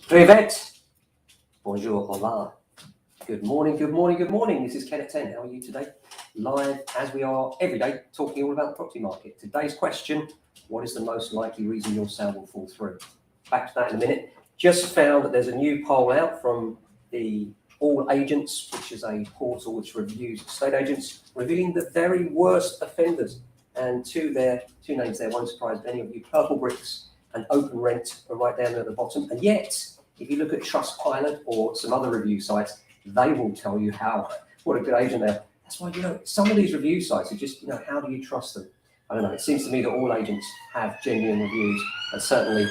Privet. Bonjour, hola. Good morning, good morning, good morning. This is Ken at 10. How are you today? Live, as we are every day, talking all about the property market. Today's question, what is the most likely reason your sale will fall through? Back to that in a minute. Just found that there's a new poll out from the All Agents, which is a portal which reviews estate agents, revealing the very worst offenders. And two names there won't surprise many of you. Purple Bricks and Open Rent are right down there at the bottom. And yet, if you look at Trustpilot or some other review sites, they will tell you what a good agent they are. That's why, some of these review sites are just, how do you trust them? I don't know. It seems to me that all agents have genuine reviews, and certainly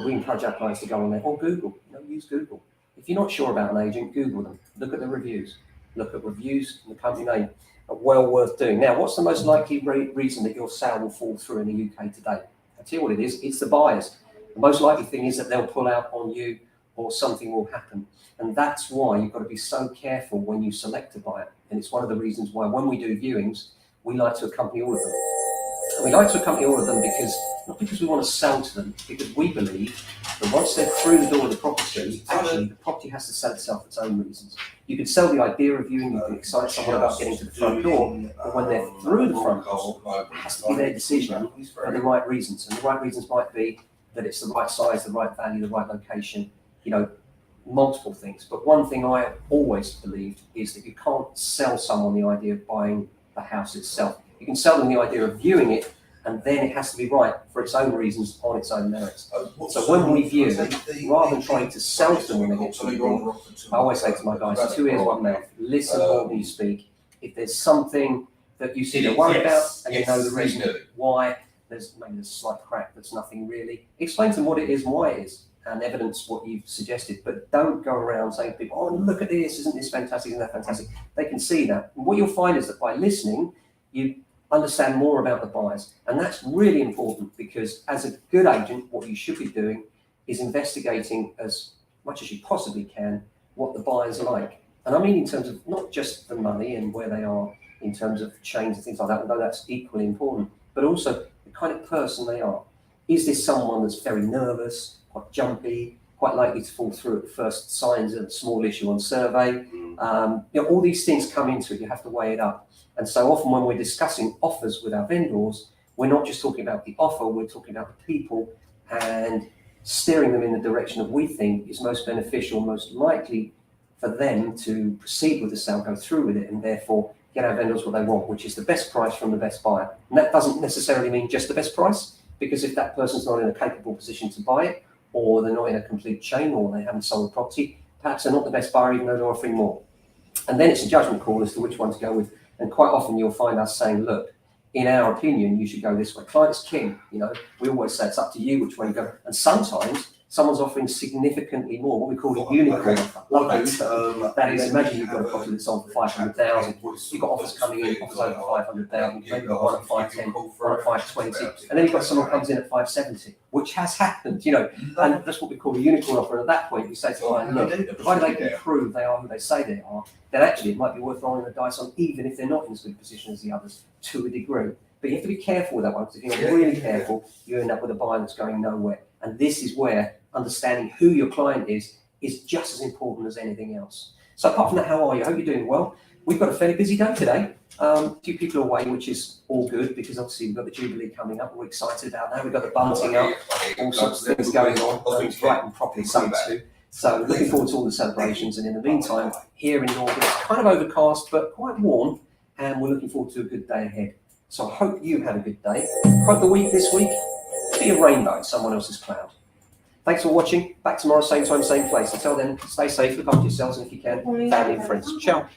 we encourage our clients to go on there or Google. Use Google. If you're not sure about an agent, Google them. Look at the reviews. Look at reviews and the company name. Are well worth doing. Now, what's the most likely reason that your sale will fall through in the UK today? I'll tell you what it is. It's the buyers. The most likely thing is that they'll pull out on you or something will happen. And that's why you've got to be so careful when you select a buyer. And it's one of the reasons why when we do viewings, we like to accompany all of them. And we like to accompany all of them not because we want to sell to them, because we believe that once they're through the door of the property, actually the property has to sell itself for its own reasons. You can sell the idea of viewing, you can excite someone about getting to the front door, but when they're through the front door, it has to be their decision for the right reasons. And the right reasons might be that it's the right size, the right value, the right location, multiple things. But one thing I always believed is that you can't sell someone the idea of buying the house itself. You can sell them the idea of viewing it, and then it has to be right for its own reasons, on its own merits. So when we view, rather than trying to sell to them when they get to the door, I always say to my guys, 2 ears, 1 mouth. Listen more than you speak. If there's something that you see they're worried about, and you know the reason why, there's maybe a slight crack that's nothing really, explain to them what it is and why it is, and evidence what you've suggested. But don't go around saying to people, oh, look at this, isn't this fantastic, isn't that fantastic? They can see that. And what you'll find is that by listening, you understand more about the buyers. And that's really important, because as a good agent, what you should be doing is investigating as much as you possibly can what the buyers like. And I mean in terms of not just the money and where they are in terms of chains and things like that, although that's equally important, but also the kind of person they are. Is this someone that's very nervous, quite jumpy, quite likely to fall through at the first signs of a small issue on survey? All these things come into it. You have to weigh it up. And so often when we're discussing offers with our vendors, we're not just talking about the offer, we're talking about the people and steering them in the direction that we think is most beneficial, most likely for them to proceed with the sale, go through with it, and therefore get our vendors what they want, which is the best price from the best buyer. And that doesn't necessarily mean just the best price, because if that person's not in a capable position to buy it, or they're not in a complete chain, or they haven't sold the property, perhaps they're not the best buyer even though they're offering more. And then it's a judgment call as to which one to go with. And quite often you'll find us saying, look, in our opinion, you should go this way. Client's king. We always say it's up to you which way you go. And sometimes someone's offering significantly more, what we call a unicorn offer. Love that term. That is, imagine you've got a property that's on for 500,000. You've got offers coming in, offers over 500,000. Maybe you've got one at 510, one at 520, and then you've got someone comes in at 570, which has happened, and that's what we call a unicorn offer. And at that point, we say to the client, look, provided they can prove they are who they say they are, then actually it might be worth rolling the dice on, even if they're not in as good a position as the others, to a degree. But you have to be careful with that one, because if you're not really careful, you end up with a buyer that's going nowhere. And this is where understanding who your client is just as important as anything else. So apart from that, how are you? I hope you're doing well. We've got a fairly busy day today. A few people away, which is all good, because obviously we've got the Jubilee coming up. We're excited about that. We've got the bunting up, all sorts of things going on. It's bright and properly summer too. So looking forward to all the celebrations. And in the meantime, here in Norfolk, it's kind of overcast, but quite warm. And we're looking forward to a good day ahead. So I hope you had a good day. Hope the week this week be a rainbow in someone else's cloud. Thanks for watching. Back tomorrow, same time, same place. Until then, stay safe, look after yourselves, and if you can, family and friends. Ciao.